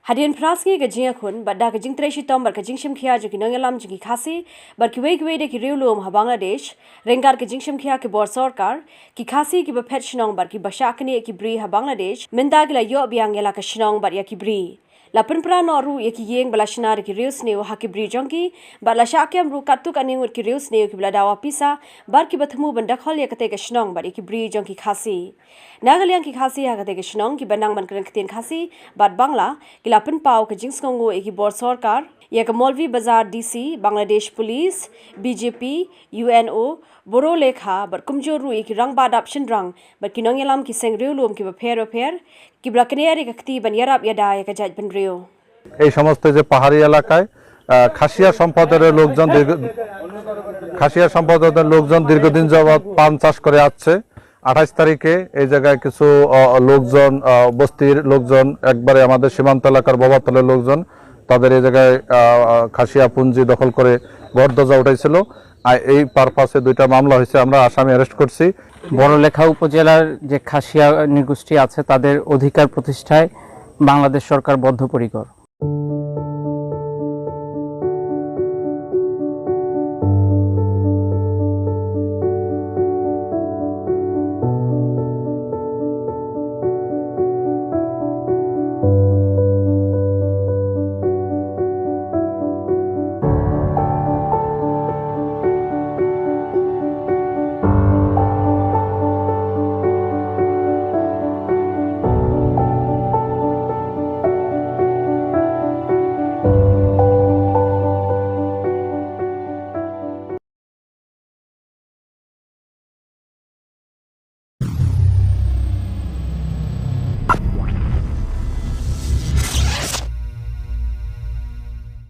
Hadian Praski Gajia Kun, but Daka Jing Treshi Tom, but Kajingshim Kia Jukinangalam Jiki Kasi, but Kiway de Kiriulum ha Bangladesh, Rengar Kajingshim Kia Kibor Sorkar, Kikasi Kiba Petchnong, but Kibashakani Kibri ha Bangladesh, Mendagila Yobiangela Kashnong, but Yakibri. Lapun prano ru yaki yeng balashanar ki reus neo hakibri jonki balashakem ru katuk aning ki reus neo ki bladawa pisa bar ki batmu bandak hol yakate ke shnong bar ki bri jonki khasi nagaliang ki khasi hakate ke shnong ki banang man kren ktin khasi bat bangla ki lapun pau ke jingskongo eki bor sarkar yak Molvi Bazar DC Bangladesh Police BJP UNO Boro lekha bar kumjor ru eki rang badap shinrang bar kinongelam ki sengreulum ki bapher ki blakneari kakti ban yarab yada yak jaj ban রেও এই সমস্ত যে পাহাড়ি এলাকায় খাসিয়া সম্প্রদায়ের লোকজন দীর্ঘদিন যাবত পান চাষ করে আসছে 28 তারিখে এই জায়গায় কিছু লোকজন বস্তির লোকজন একবারে আমাদের সীমান্ত এলাকার বাবাতলের লোকজন তাদের এই জায়গায় খাসিয়া পুঞ্জি দখল করে বড়দজা উঠাইছিল এই পারপাসে দুইটা মামলা হয়েছে আমরা আসামি অ্যারেস্ট করছি বড়লেখা উপজেলার যে খাসিয়া নৃগোষ্ঠী আছে তাদের অধিকার প্রতিষ্ঠায় বাংলাদেশ সরকার বদ্ধপরিকর।